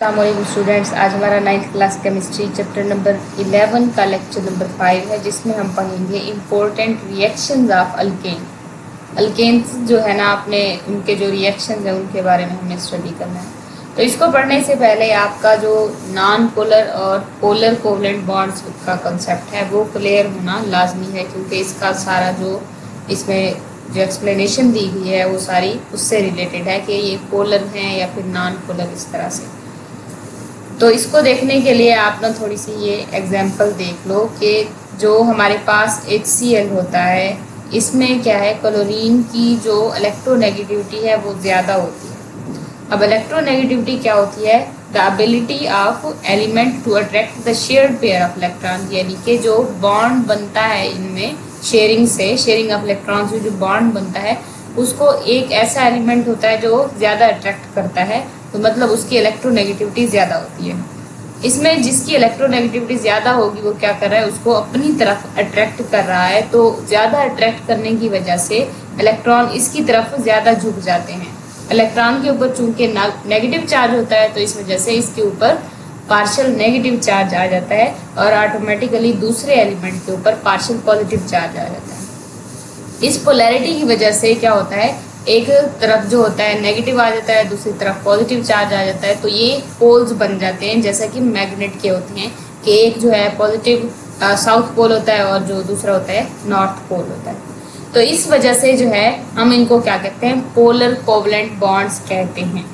अस्सलामुअलैकुम स्टूडेंट्स, आज हमारा 9th class chemistry chapter number 11 का लेक्चर नंबर 5 है, जिसमें हम पढ़ेंगे important reactions of alkane. Alkanes जो है ना, अपने उनके जो रिएक्शंस हैं उनके बारे में हमें स्टडी करना है। तो इसको पढ़ने से पहले आपका जो नॉन पोलर और पोलर कोवलेंट बॉन्ड्स का कंसेप्ट है वो क्लियर होना लाजमी है, क्योंकि इसका सारा जो इसमें जो एक्सप्लेनेशन दी गई है वो सारी उससे रिलेटेड है कि ये पोलर हैं या फिर नॉन पोलर, इस तरह से। तो इसको देखने के लिए आप ना थोड़ी सी ये एग्जांपल देख लो कि जो हमारे पास HCl होता है, इसमें क्या है, क्लोरीन की जो इलेक्ट्रोनेगेटिविटी है वो ज़्यादा होती है। अब इलेक्ट्रोनेगेटिविटी क्या होती है? The ability of element to attract the shared pair of electron, यानी कि जो बॉन्ड बनता है इनमें शेयरिंग ऑफ इलेक्ट्रॉन से जो बॉन्ड बनता है उसको एक ऐसा एलिमेंट होता है जो ज़्यादा अट्रैक्ट करता है, तो मतलब उसकी इलेक्ट्रोनेगेटिविटी ज़्यादा होती है। इसमें जिसकी इलेक्ट्रोनेगेटिविटी ज़्यादा होगी वो क्या कर रहा है, उसको अपनी तरफ अट्रैक्ट कर रहा है। तो ज़्यादा अट्रैक्ट करने की वजह से इलेक्ट्रॉन इसकी तरफ ज़्यादा झुक जाते हैं। इलेक्ट्रॉन के ऊपर चूंकि नेगेटिव चार्ज होता है, तो इस वजह से इसके ऊपर पार्शियल नेगेटिव चार्ज आ जाता है और ऑटोमेटिकली दूसरे एलिमेंट के ऊपर पार्शियल पॉजिटिव चार्ज आ जाता है। इस पोलैरिटी की वजह से क्या होता है, एक तरफ जो होता है नेगेटिव आ जाता है, दूसरी तरफ पॉजिटिव चार्ज आ जाता है। तो ये पोल्स बन जाते हैं, जैसा कि मैग्नेट के होते हैं कि एक जो है पॉजिटिव साउथ पोल होता है और जो दूसरा होता है नॉर्थ पोल होता है। तो इस वजह से जो है हम इनको क्या कहते हैं, पोलर कोवलेंट बॉन्ड्स कहते हैं।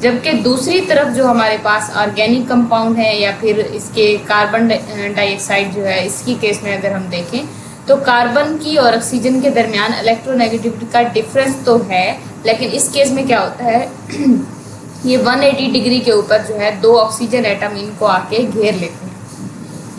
जबकि दूसरी तरफ जो हमारे पास ऑर्गेनिक कंपाउंड है या फिर इसके कार्बन डाइऑक्साइड जो है, इसकी केस में अगर हम देखें तो कार्बन की और ऑक्सीजन के दरमियान इलेक्ट्रोनेगेटिविटी का डिफरेंस तो है, लेकिन इस केस में क्या होता है ये 180 डिग्री के ऊपर जो है दो ऑक्सीजन एटम इनको आके घेर लेते हैं।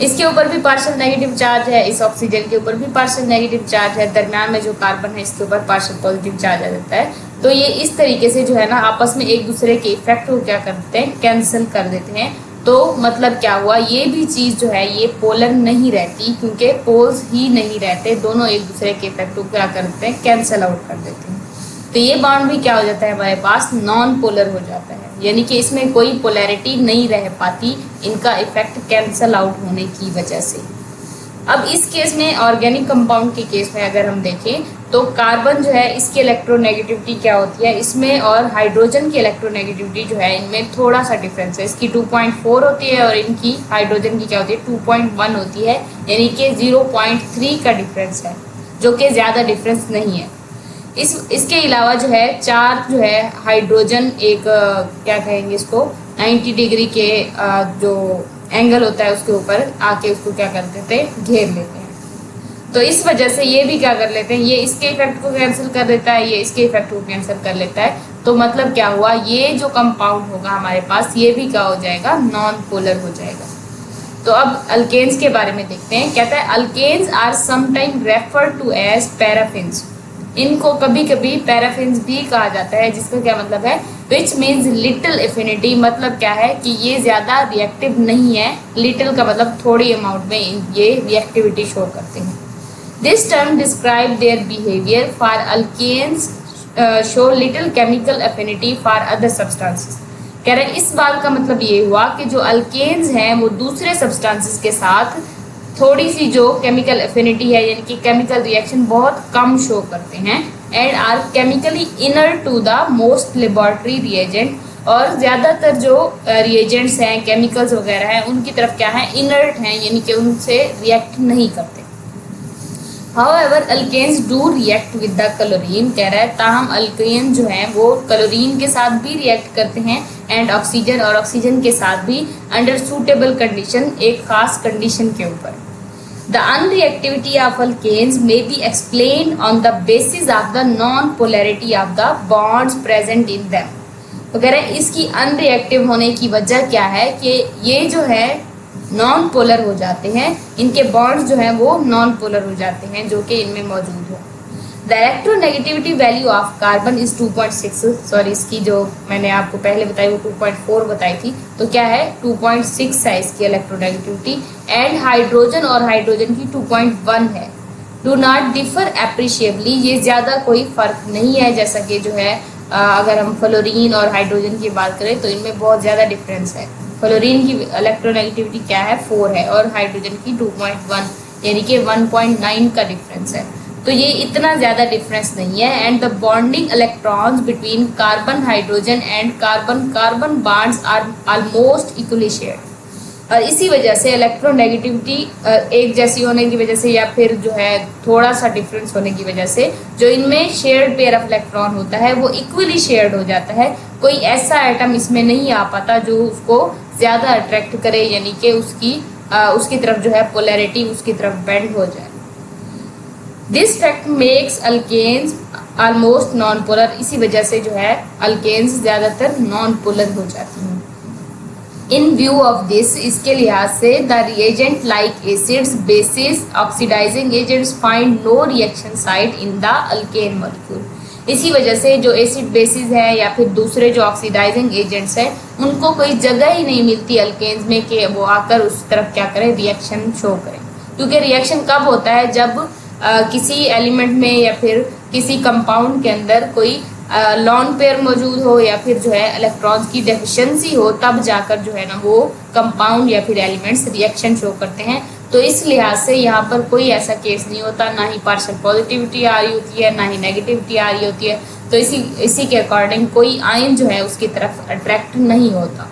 इसके ऊपर भी पार्शियल नेगेटिव चार्ज है, इस ऑक्सीजन के ऊपर भी पार्शियल नेगेटिव चार्ज है, दरमियान में जो कार्बन है इसके ऊपर पार्शियल पॉजिटिव चार्ज आ जाता है। तो ये इस तरीके से जो है ना आपस में एक दूसरे के इफेक्ट को क्या करते हैं, कैंसिल कर देते हैं। तो मतलब क्या हुआ, ये भी चीज़ जो है ये पोलर नहीं रहती, क्योंकि पोल्स ही नहीं रहते, दोनों एक दूसरे के इफेक्ट को क्या करते हैं, कैंसिल आउट कर देते हैं। तो ये बॉन्ड भी क्या हो जाता है, हमारे पास नॉन पोलर हो जाता है, यानी कि इसमें कोई पोलैरिटी नहीं रह पाती इनका इफेक्ट कैंसिल आउट होने की वजह से। अब इस केस में ऑर्गेनिक कंपाउंड के केस में अगर हम देखें तो कार्बन जो है इसकी इलेक्ट्रोनेगेटिविटी क्या होती है, इसमें और हाइड्रोजन की इलेक्ट्रोनेगेटिविटी जो है इनमें थोड़ा सा डिफरेंस है। इसकी 2.4 होती है और इनकी हाइड्रोजन की क्या होती है 2.1 होती है, यानी कि 0.3 का डिफरेंस है, जो कि ज़्यादा डिफरेंस नहीं है। इसके अलावा जो है चार जो है हाइड्रोजन एक क्या कहेंगे इसको 90 डिग्री के जो एंगल होता है उसके ऊपर आके उसको क्या कर देते हैं, घेर लेते हैं। तो इस वजह से ये भी क्या कर लेते हैं, ये इसके इफेक्ट को कैंसिल कर देता है, ये इसके इफेक्ट को कैंसिल कर लेता है। तो मतलब क्या हुआ, ये जो कंपाउंड होगा हमारे पास ये भी क्या हो जाएगा, नॉन पोलर हो जाएगा। तो अब अल्केन्स के बारे में देखते हैं। कहता है alkanes are sometime referred to as paraffins. इनको कभी कभी पैराफिन्स भी कहा जाता है, जिसका क्या मतलब है, विच मीन्स लिटिल एफिनिटी। मतलब क्या है कि ये ज़्यादा रिएक्टिव नहीं है, लिटिल का मतलब थोड़ी अमाउंट में ये रिएक्टिविटी शो करते हैं। This term describe their behaviour for alkanes show little chemical affinity for other substances. कह रहे हैं इस बात का मतलब ये हुआ कि जो अल्केन्स हैं वो दूसरे सब्सटेंसेस के साथ थोड़ी सी जो केमिकल एफिनिटी है, यानी कि केमिकल रिएक्शन बहुत कम शो करते हैं, and are chemically inert to the most laboratory reagent. और ज़्यादातर जो रिएजेंट्स हैं, केमिकल्स वगैरह हैं, उनकी तरफ क्या है, इनर्ट हैं, यानी कि उनसे रिएक्ट नहीं करते। However alkanes do react with the chlorine. कह रहा है ताहम अल्केन जो है वो क्लोरीन के साथ भी रिएक्ट करते हैं, एंड ऑक्सीजन और ऑक्सीजन के साथ भी अंडर सूटेबल कंडीशन, एक खास कंडीशन के ऊपर। The unreactivity of alkanes may be explained on the basis of the non-polarity of the bonds present in them। तो कह रहे हैं इसकी अनरिएक्टिव होने की वजह क्या है कि ये जो है नॉन पोलर हो जाते हैं, इनके बॉन्ड्स जो हैं वो नॉन पोलर हो जाते हैं जो कि इनमें मौजूद हो। The electronegativity value of carbon is 2.6। Sorry, इसकी जो मैंने आपको पहले बताई वो 2.4 बताई थी, तो क्या है 2.6 है इसकी इलेक्ट्रोनेगेटिविटी, एंड हाइड्रोजन और हाइड्रोजन की 2.1 है। डू नॉट डिफर एप्रिशिएबली, ये ज़्यादा कोई फर्क नहीं है, जैसा कि जो है अगर हम फ्लोरीन और हाइड्रोजन की बात करें तो इनमें बहुत ज़्यादा डिफरेंस है। फ्लोरीन की इलेक्ट्रोनेगेटिविटी क्या है 4 है और हाइड्रोजन की 2.1 यानी कि 1.9 का डिफरेंस है। तो ये इतना ज़्यादा डिफरेंस नहीं है। And the bonding electrons between carbon hydrogen and carbon carbon bonds are almost equally shared. और इसी वजह से इलेक्ट्रोनेगेटिविटी एक जैसी होने की वजह से या फिर जो है थोड़ा सा डिफरेंस होने की वजह से जो इनमें शेयर्ड पेयर ऑफ इलेक्ट्रॉन होता है वो इक्वली शेयर्ड हो जाता है। कोई ऐसा एटम इसमें नहीं आ पाता जो उसको ज़्यादा अट्रैक्ट करे, यानी कि उसकी तरफ जो है पोलैरिटी उसकी तरफ बेंड हो जाए। This fact makes alkanes almost non polar. इसी वजह से जो है अल्केन्स ज़्यादातर नॉन पोलर हो जाती हैं। इन व्यू ऑफ दिस, इसके लिहाज से the reagent like acids bases oxidising agents find no reaction site in the alkane molecule. इसी वजह से जो एसिड बेसिस है या फिर दूसरे जो ऑक्सीडाइजिंग एजेंट्स हैं उनको कोई जगह ही नहीं मिलती अल्केन्स में कि वो आकर उस तरफ क्या करें, रिएक्शन शो करें। क्योंकि रिएक्शन कब होता है, जब किसी एलिमेंट में या फिर किसी कंपाउंड के अंदर कोई लॉन पेयर मौजूद हो या फिर जो है इलेक्ट्रॉन्स की डेफिशिएंसी हो, तब जाकर जो है ना वो कंपाउंड या फिर एलिमेंट्स रिएक्शन शो करते हैं। तो इस लिहाज से यहाँ पर कोई ऐसा केस नहीं होता, ना ही पार्शियल पॉजिटिविटी आ रही होती है, ना ही नेगेटिविटी आ रही होती है। तो इसी के अकॉर्डिंग कोई आयन जो है उसकी तरफ अट्रैक्ट नहीं होता।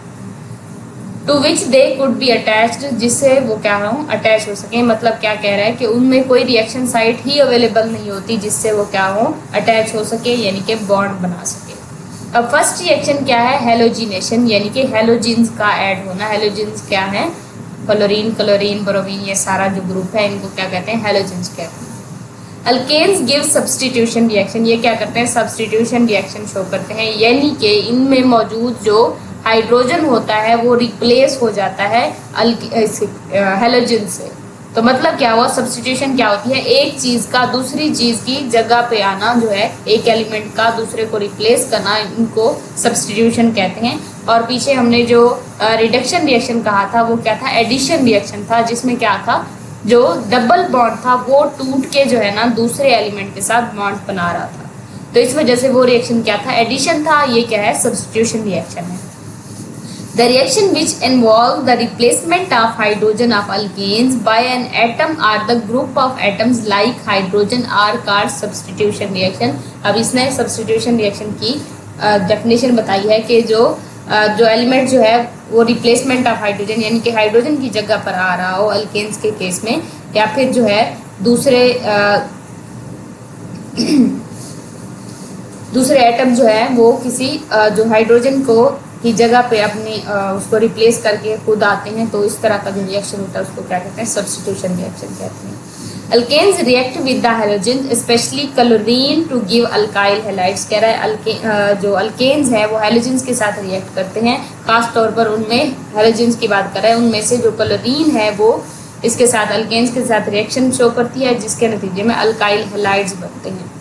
To which they could be attached, जिससे वो क्या हो अटैच हो सके। मतलब क्या कह रहा है कि उनमें कोई रिएक्शन साइट ही अवेलेबल नहीं होती जिससे वो क्या हो अटैच हो सके, यानी कि बॉन्ड बना सके। अब फर्स्ट रिएक्शन क्या है, हेलोजिनेशन, यानी कि हेलोजिन्स का ऐड होना। हेलोजिन्स क्या है, फ्लोरीन क्लोरीन ब्रोमीन ये सारा जो ग्रुप है इनको क्या कहते हैं, हेलोजिन्स कहते हैं। अल्केन्स गिव सब्सटीट्यूशन रिएक्शन, ये क्या करते हैं, सब्सटीट्यूशन रिएक्शन शो करते हैं, यानी कि इनमें मौजूद जो हाइड्रोजन होता है वो रिप्लेस हो जाता है हेलोजन से। तो मतलब क्या हुआ, सब्स्टिट्यूशन क्या होती है, एक चीज का दूसरी चीज की जगह पे आना, जो है एक एलिमेंट का दूसरे को रिप्लेस करना, इनको सब्स्टिट्यूशन कहते हैं। और पीछे हमने जो रिडक्शन रिएक्शन कहा था वो क्या था, एडिशन रिएक्शन था, जिसमें क्या था, जो डबल बॉन्ड था वो टूट के जो है ना दूसरे एलिमेंट के साथ बॉन्ड बना रहा था। तो इस वजह से वो रिएक्शन क्या था, एडिशन था। ये क्या है, सब्स्टिट्यूशन रिएक्शन है। The reaction which involve the replacement of hydrogen of alkanes by an atom or the group of atoms like hydrogen are called substitution reaction। अब इसने substitution reaction की definition बताई है कि जो एलिमेंट जो है वो रिप्लेसमेंट ऑफ हाइड्रोजन, यानी कि हाइड्रोजन की जगह पर आ रहा हो अल्केन्स के केस में, या फिर जो है दूसरे एटम जो है वो किसी जो हाइड्रोजन को की जगह पे अपनी उसको रिप्लेस करके खुद आते हैं। तो इस तरह का जो रिएक्शन होता है उसको क्या कहते हैं, सब्स्टिट्यूशन रिएक्शन कहते हैं। Alkanes react with the halogen specially chlorine to give alkyl halides. कह रहा है जो अल्केन्स है वो हैलोजन्स के साथ रिएक्ट करते हैं, खास तौर पर उनमें हैलोजन्स की बात कर रहे हैं, उनमें से जो क्लोरीन है वो इसके साथ अल्केन्स के साथ रिएक्शन शो करती है, जिसके नतीजे में अल्काइल हैलाइड्स बनते हैं।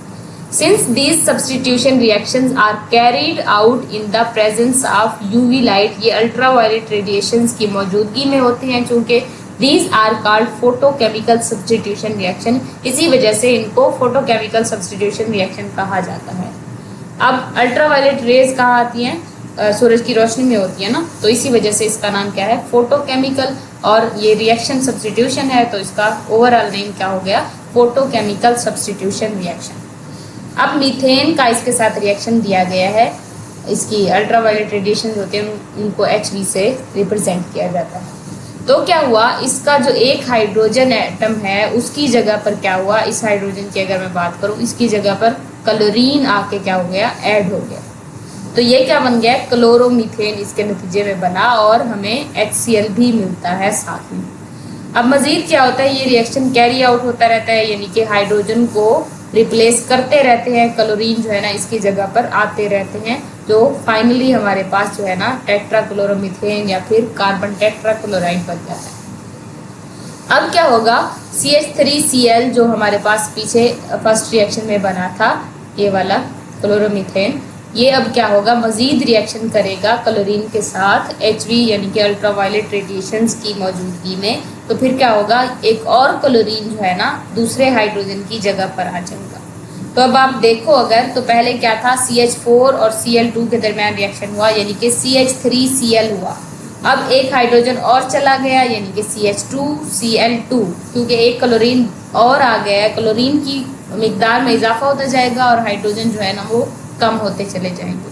Since these substitution reactions are carried out in the presence of UV light, ये ultraviolet radiations की मौजूदगी में होते हैं, चूँकि these are called photochemical substitution reaction, इसी वजह से इनको photochemical substitution reaction कहा जाता है। अब ultraviolet rays कहाँ आती हैं, सूरज की रोशनी में होती है ना, तो इसी वजह से इसका नाम क्या है, फोटोकेमिकल। और ये रिएक्शन सब्स्टिट्यूशन है तो इसका ओवरऑल नेम क्या हो गया, फोटोकेमिकल सब्स्टिट्यूशन रिएक्शन। अब मीथेन का इसके साथ रिएक्शन दिया गया है, इसकी अल्ट्रावायलेट रेडिएशन होते हैं उनको HV से रिप्रेजेंट किया जाता है। तो क्या हुआ, इसका जो एक हाइड्रोजन एटम है उसकी जगह पर क्या हुआ, इस हाइड्रोजन की अगर मैं बात करूं, इसकी जगह पर क्लोरीन आके क्या हो गया, ऐड हो गया। तो ये क्या बन गया, क्लोरोमीथेन इसके नतीजे में बना और हमें HCl भी मिलता है साथ में। अब मजीद क्या होता है, ये रिएक्शन कैरी आउट होता रहता है, यानी कि हाइड्रोजन को रिप्लेस करते रहते हैं, क्लोरीन जो है ना इसकी जगह पर आते रहते हैं, तो फाइनली हमारे पास जो है ना टेट्राक्लोरोमीथेन या फिर कार्बन टेट्राक्लोराइड बन जाता है। अब क्या होगा, CH3Cl जो हमारे पास पीछे फर्स्ट रिएक्शन में बना था, ये वाला क्लोरोमीथेन, ये अब क्या होगा, मजीद रिएक्शन करेगा क्लोरीन के साथ HV यानी कि अल्ट्रावायलेट रेडिएशंस की मौजूदगी में। तो फिर क्या होगा, एक और क्लोरीन जो है ना दूसरे हाइड्रोजन की जगह पर आ जाएगा। तो अब आप देखो अगर, तो पहले क्या था, CH4 और Cl2 के दरमियान रिएक्शन हुआ यानी कि CH3Cl हुआ। अब एक हाइड्रोजन और चला गया यानी कि CH2Cl2, क्योंकि एक क्लोरीन और आ गया है, क्लोरीन की मिकदार में इजाफा होता जाएगा और हाइड्रोजन जो है ना वो कम होते चले जाएंगे।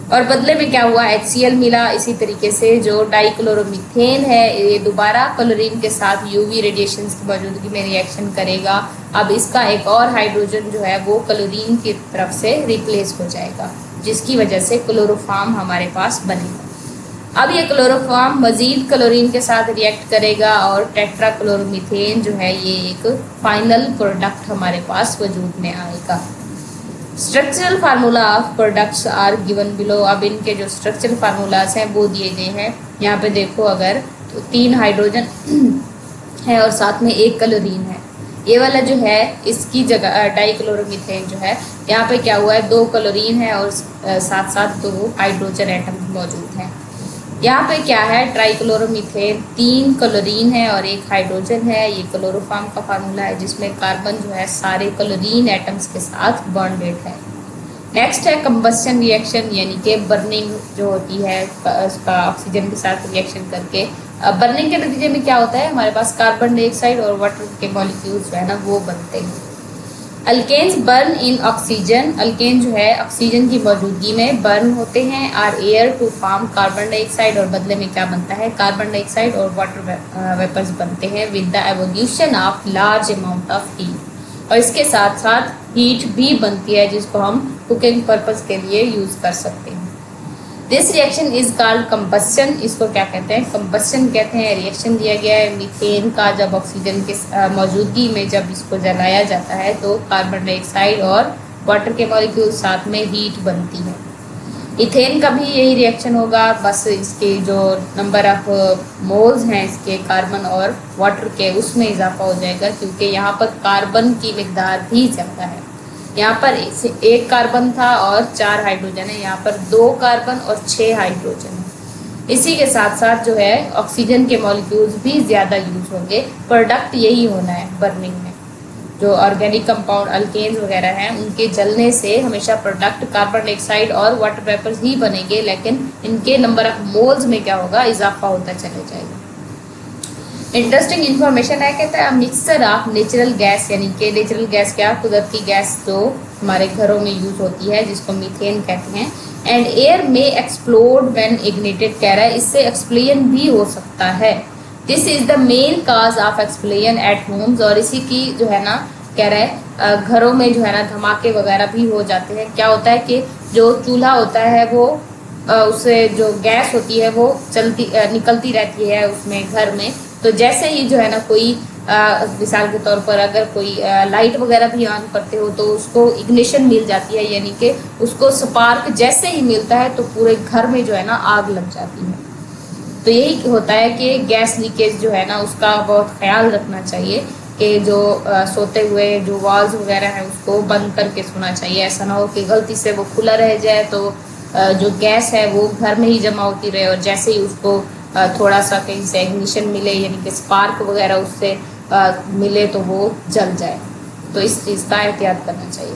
और बदले में क्या हुआ, HCl मिला। इसी तरीके से जो डाइक्लोरोमीथेन है ये दोबारा क्लोरीन के साथ यूवी रेडिएशन की मौजूदगी में रिएक्शन करेगा। अब इसका एक और हाइड्रोजन जो है वो क्लोरीन की तरफ से रिप्लेस हो जाएगा, जिसकी वजह से क्लोरोफॉर्म हमारे पास बनेगा। अब ये क्लोरोफॉर्म मजीद क्लोरीन के साथ रिएक्ट करेगा और टेट्राक्लोरोमीथेन जो है ये एक फाइनल प्रोडक्ट हमारे पास वजूद में आएगा। Structural formula of products are given below. अब इनके जो स्ट्रक्चरल फार्मूलाज हैं वो दिए गए हैं। यहाँ पे देखो अगर, तो 3 हाइड्रोजन है और साथ में 1 क्लोरीन है। ये वाला जो है इसकी जगह डाइक्लोरोमीथेन जो है, यहाँ पे क्या हुआ है, 2 क्लोरीन है और साथ साथ 2 हाइड्रोजन एटम मौजूद हैं। यहाँ पे क्या है, ट्राइक्लोरोमीथेन, 3 क्लोरीन है और 1 हाइड्रोजन है। ये क्लोरोफॉर्म का फार्मूला है जिसमें कार्बन जो है सारे क्लोरीन एटम्स के साथ बॉन्डेड है। नेक्स्ट है कंबस्शन रिएक्शन, यानी कि बर्निंग जो होती है उसका ऑक्सीजन के साथ रिएक्शन करके। बर्निंग के नतीजे में क्या होता है, हमारे पास कार्बन डाइऑक्साइड और वाटर के मॉलिक्यूल्स जो है ना वो बनते हैं। Alkanes burn in oxygen, alkane जो है ऑक्सीजन की मौजूदगी में बर्न होते हैं। Or air to form carbon dioxide, और बदले में क्या बनता है, कार्बन डाइऑक्साइड और वाटर वेपर्स बनते हैं with the evolution of large amount of heat. और इसके साथ साथ हीट भी बनती है जिसको हम कुकिंग पर्पस के लिए यूज कर सकते हैं। This reaction is called combustion, इसको क्या कहते हैं, कंबस्शन कहते हैं। रिएक्शन दिया गया है मीथेन का, जब ऑक्सीजन के मौजूदगी में जब इसको जलाया जाता है तो कार्बन डाइऑक्साइड और वाटर के मॉलिक्यूल साथ में हीट बनती है। इथेन का भी यही रिएक्शन होगा, बस इसके जो नंबर ऑफ मोल्स हैं इसके कार्बन और वाटर के उसमें इजाफा हो जाएगा, क्योंकि यहाँ पर कार्बन की मिकदार भी ज़्यादा है। यहाँ पर 1 कार्बन था और 4 हाइड्रोजन है, यहाँ पर 2 कार्बन और 6 हाइड्रोजन है। इसी के साथ साथ जो है ऑक्सीजन के मॉलिक्यूल्स भी ज़्यादा यूज होंगे। प्रोडक्ट यही होना है बर्निंग में, जो ऑर्गेनिक कंपाउंड अल्केन्स वगैरह हैं उनके जलने से हमेशा प्रोडक्ट कार्बन डाइऑक्साइड और वाटर वेपर्स ही बनेंगे, लेकिन इनके नंबर ऑफ मोल्स में क्या होगा, इजाफा होता चले जाएगा। इंटरेस्टिंग इन्फॉर्मेशन है, कहता है मिक्सचर ऑफ नेचुरल गैस, यानी कि नेचुरल गैस क्या, कुदरती गैस जो हमारे घरों में यूज होती है जिसको मीथेन कहते हैं, एंड एयर में एक्सप्लोड व्हेन इग्निटेड, कह रहा है इससे एक्सप्लोजन भी हो सकता है। This is the main cause of explosion eight Holmes, और इसी की जो है ना कह रहा है घरों में जो है ना धमाके वगैरह भी हो जाते हैं। क्या होता है कि जो चूल्हा होता है वो उससे जो गैस होती है वो निकलती रहती है उसमें घर में, तो जैसे ही जो है ना कोई मिसाल के तौर पर अगर कोई लाइट वगैरह भी ऑन करते हो तो उसको इग्निशन मिल जाती है, यानी कि उसको स्पार्क जैसे ही मिलता है तो पूरे घर में जो है ना आग लग जाती है। तो यही होता है कि गैस लीकेज जो है ना उसका बहुत ख्याल रखना चाहिए कि जो सोते हुए जो वॉल्स वगैरह है उसको बंद करके सोना चाहिए। ऐसा ना हो कि गलती से वो खुला रह जाए तो जो गैस है वो घर में ही जमा होती रहे और जैसे ही उसको थोड़ा सा कहीं से इग्निशन मिले यानी कि स्पार्क वगैरह उससे मिले तो वो जल जाए। तो इस चीज़ का एहतियात करना चाहिए।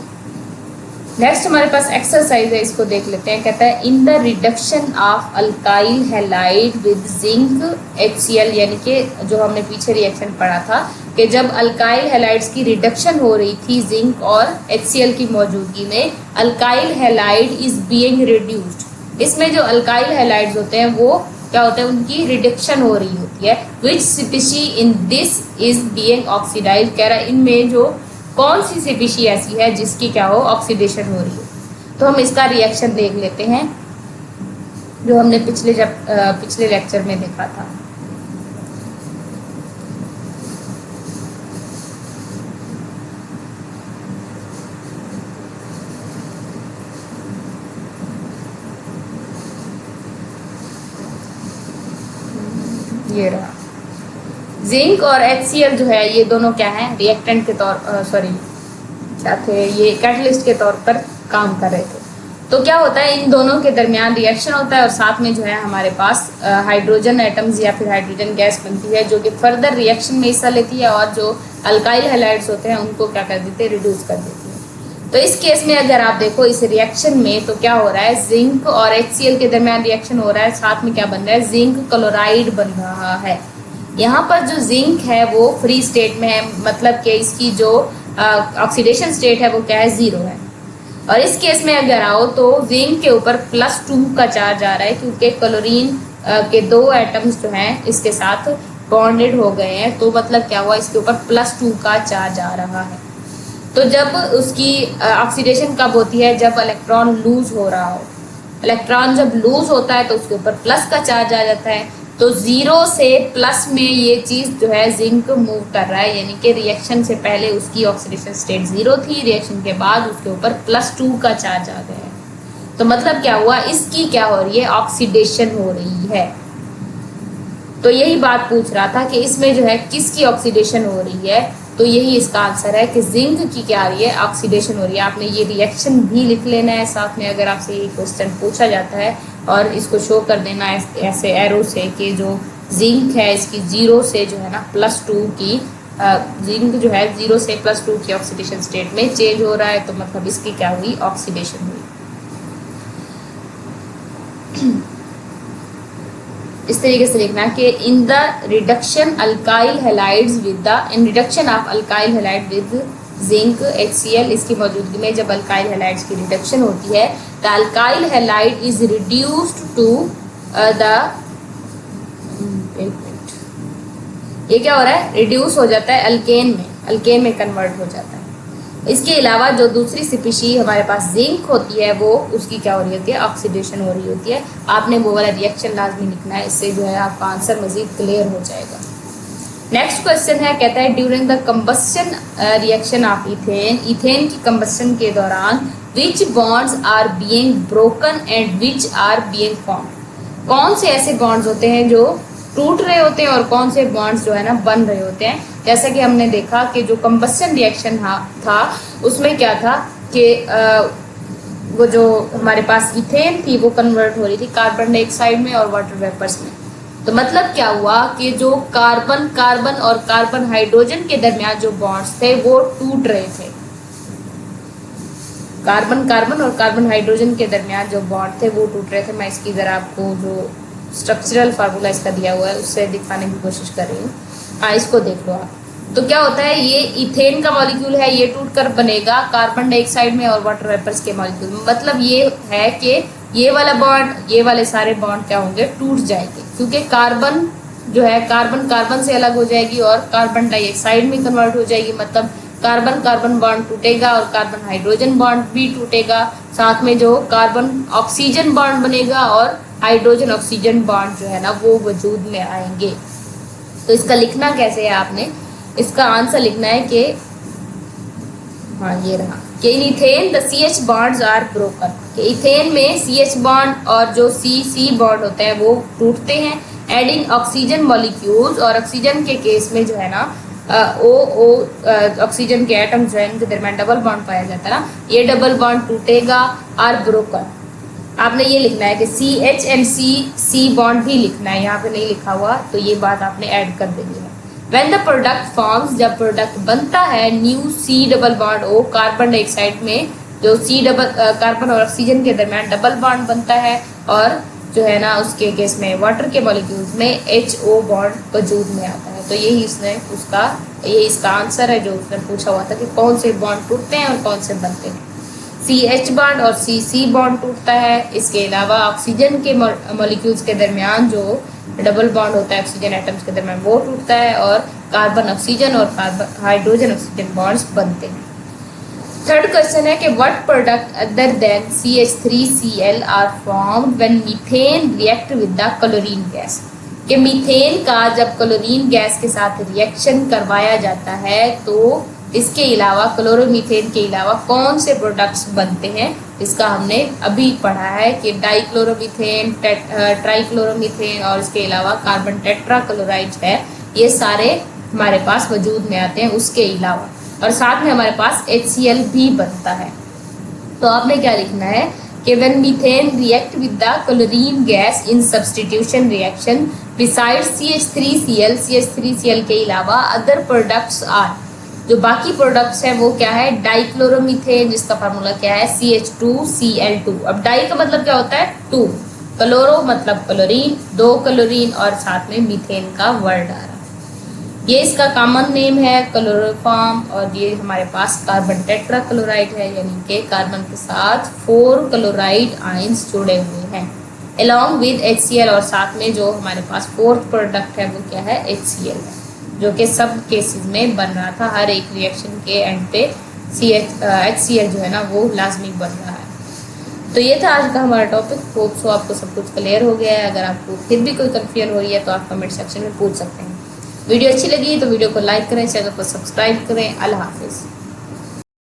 नेक्स्ट हमारे पास एक्सरसाइज है, इसको देख लेते हैं। कहता है in the reduction of alkyl halide with zinc HCl, यानी कि जो हमने पीछे रिएक्शन पढ़ा था कि जब अल्काइल हैलाइड्स की रिडक्शन हो रही थी जिंक और HCl की मौजूदगी में, alkyl halide is being reduced. इसमें जो अल्काइल हैलाइड्स होते हैं वो क्या होता है, उनकी रिडक्शन हो रही होती है। Which species in this is being oxidise, कह रहा है इनमें जो कौन सी स्पीशी ऐसी है जिसकी क्या हो, ऑक्सीडेशन हो रही है। तो हम इसका रिएक्शन देख लेते हैं जो हमने पिछले लेक्चर में देखा था। ये रहा जिंक और HCl जो है ये दोनों क्या है, रिएक्टेंट के तौर क्या थे, ये कैटलिस्ट के तौर पर काम कर रहे थे। तो क्या होता है, इन दोनों के दरमियान रिएक्शन होता है और साथ में जो है हमारे पास हाइड्रोजन एटम्स या फिर हाइड्रोजन गैस बनती है जो कि फर्दर रिएक्शन में हिस्सा लेती है और जो अल्काइल हैलाइड्स होते हैं उनको क्या कर देते हैं, रिड्यूस कर देती है। तो इस केस में अगर आप देखो इस रिएक्शन में तो क्या हो रहा है, जिंक और HCl के दरमियान रिएक्शन हो रहा है, साथ में क्या बन रहा है, जिंक क्लोराइड बन रहा है। यहाँ पर जो जिंक है वो फ्री स्टेट में है, मतलब कि इसकी जो ऑक्सीडेशन स्टेट है वो क्या है, 0 है। और इस केस में अगर आओ तो जिंक के ऊपर +2 का चार्ज आ रहा है, क्योंकि क्लोरीन के 2 एटम्स जो हैं इसके साथ बॉन्डेड हो गए हैं, तो मतलब क्या हुआ, इसके ऊपर +2 का चार्ज आ रहा है। तो जब उसकी ऑक्सीडेशन कब होती है, जब इलेक्ट्रॉन लूज हो रहा हो। इलेक्ट्रॉन जब लूज होता है तो उसके ऊपर प्लस का चार्ज आ जाता है, तो 0 से प्लस में ये चीज़ जो है जिंक मूव कर रहा है, यानी कि रिएक्शन से पहले उसकी ऑक्सीडेशन स्टेट 0 थी, रिएक्शन के बाद उसके ऊपर +2 का चार्ज आ गया है। तो मतलब क्या हुआ, इसकी क्या हो रही है, ऑक्सीडेशन हो रही है। तो यही बात पूछ रहा था कि इसमें जो है किसकी ऑक्सीडेशन हो रही है, तो यही इसका आंसर है कि जिंक की क्या आ रही है, ऑक्सीडेशन हो रही है। आपने ये रिएक्शन भी लिख लेना है साथ में, अगर आपसे ये क्वेश्चन पूछा जाता है, और इसको शो कर देना है ऐसे एरो से कि जो जिंक है इसकी 0 से जो है ना +2 की जिंक जो है 0 से +2 की ऑक्सीडेशन स्टेट में चेंज हो रहा है, तो मतलब इसकी क्या हुई, ऑक्सीडेशन हुई। इस तरीके से लिखना कि in the reduction alkyl halides with the in reduction of alkyl halide with zinc HCl, इसकी मौजूदगी में जब अल्काइल हैलाइड्स की रिडक्शन होती है, the alkyl halide is reduced to the ये क्या हो रहा है, रिड्यूस हो जाता है अल्केन में कन्वर्ट हो जाता है। इसके अलावा जो दूसरी स्पीशी हमारे पास जिंक होती है, वो उसकी क्या हो रही होती है, ऑक्सीडेशन हो रही होती है। आपने वो वाला रिएक्शन लाजमी लिखना है, इससे जो है आपका आंसर मजीद क्लियर हो जाएगा। नेक्स्ट क्वेश्चन है, कहता है during the combustion reaction of ethane की कंबस्शन के दौरान which bonds are being broken and which are being formed. कौन से ऐसे बॉन्ड्स होते हैं जो टूट रहे होते हैं और कौन से बॉन्ड्स जो है ना बन रहे होते हैं। जैसा कि हमने देखा कि जो कंबस्शन रिएक्शन था उसमें क्या था कि वो जो हमारे पास इथेन थी वो कन्वर्ट हो रही थी कार्बन डाइऑक्साइड में और वाटर वेपर्स में। तो मतलब क्या हुआ कि जो कार्बन और कार्बन हाइड्रोजन के दरमियान जो बॉन्ड्स थे वो टूट रहे थे। कार्बन और कार्बन हाइड्रोजन के दरमियान जो बॉन्ड थे वो टूट रहे थे। मैं इसकी ज़रा आपको जो स्ट्रक्चरल फार्मूला इसका दिया हुआ है उससे दिखाने की कोशिश कर रही हूँ। हाँ, इसको देख लो आप। तो क्या होता है, ये इथेन का मॉलिक्यूल है, ये टूट कर बनेगा कार्बन डाइऑक्साइड में और वाटर वेपर्स के मॉलिक्यूल में। मतलब ये है कि ये वाला बॉन्ड, ये वाले सारे बॉन्ड क्या होंगे, टूट जाएंगे, क्योंकि कार्बन जो है कार्बन से अलग हो जाएगी और कार्बन डाइऑक्साइड में कन्वर्ट हो जाएगी। मतलब कार्बन बॉन्ड टूटेगा और कार्बन हाइड्रोजन बॉन्ड भी टूटेगा, साथ में जो कार्बन ऑक्सीजन बॉन्ड बनेगा और हाइड्रोजन ऑक्सीजन बॉन्ड जो है ना वो वजूद में आएंगे। तो इसका लिखना कैसे है, आपने इसका आंसर लिखना है कि हाँ ये रहा कि in ethane the CH bonds are broken, कि इथेन में CH बॉन्ड और जो C बॉन्ड होते हैं वो टूटते हैं। एडिंग ऑक्सीजन मॉलिक्यूल्स, और ऑक्सीजन के केस में जो है ना ऑक्सीजन के एटम जो है इनके दरमियान डबल बॉन्ड पाया जाता है ना, ये डबल बॉन्ड टूटेगा आर ब्रोकन। आपने ये लिखना है कि CH एंड C बॉन्ड भी लिखना है, यहाँ पे नहीं लिखा हुआ, तो ये बात आपने ऐड कर देनी है। व्हेन द प्रोडक्ट फॉर्म्स, जब प्रोडक्ट बनता है new C double bond O, carbon dioxide में जो कार्बन और ऑक्सीजन के दरमियान डबल बॉन्ड बनता है, और जो है ना उसके केस में वाटर के मॉलिक्यूल्स में HO बॉन्ड वजूद में आता है। तो यही इसका आंसर है जो उसने पूछा हुआ था कि कौन से बॉन्ड टूटते हैं और कौन से बनते हैं। CH बॉन्ड और C बॉन्ड टूटता है। इसके अलावा ऑक्सीजन के मॉलिक्यूल्स के दरमियान जो डबल बॉन्ड होता है ऑक्सीजन एटम्स के दरमियान वो टूटता है, और कार्बन ऑक्सीजन और कार्बन हाइड्रोजन ऑक्सीजन बॉन्ड्स बनते हैं। थर्ड क्वेश्चन है कि what product other than CH3Cl are formed when methane react with the chlorine gas. कि मीथेन का जब क्लोरीन गैस के साथ रिएक्शन करवाया जाता है तो इसके अलावा क्लोरोमीथेन के अलावा कौन से प्रोडक्ट्स बनते हैं, इसका हमने अभी पढ़ा है कि डाइक्लोरोमीथेन, ट्राइक्लोरोमीथेन और इसके अलावा कार्बन टेट्राक्लोराइड है, ये सारे हमारे पास वजूद में आते हैं उसके अलावा, और साथ में हमारे पास HCl भी बनता है। तो आपने क्या लिखना है कि when methane react with the chlorine gas in substitution reaction besides CH3Cl के अलावा अदर प्रोडक्ट्स आर, जो बाकी प्रोडक्ट्स है वो क्या है, डाइक्लोरोमीथेन, जिसका फार्मूला क्या है CH2Cl2। अब डाई का मतलब क्या होता है, टू, क्लोरो मतलब क्लोरीन, दो क्लोरीन, और साथ में मीथेन का वर्ड आ रहा है। ये इसका कॉमन नेम है क्लोरोफॉर्म। और ये हमारे पास कार्बन टेट्रा क्लोराइड है, यानी कि कार्बन के साथ 4 क्लोराइड आयंस जुड़े हुए हैं along with HCl। और साथ में जो हमारे पास फोर्थ प्रोडक्ट है वो क्या है, HCl है, जो कि सब केसेस में बन रहा था। हर एक रिएक्शन के एंड पे HCl जो है ना वो लाजमी बन रहा है। तो ये था आज का हमारा टॉपिक। होप सो आपको सब कुछ क्लियर हो गया है। अगर आपको फिर भी कोई कंफ्यूजन हो रही है तो आप कमेंट सेक्शन में पूछ सकते हैं। वीडियो अच्छी लगी तो वीडियो को लाइक करें, चैनल को सब्सक्राइब करें। अल्लाह हाफिज़।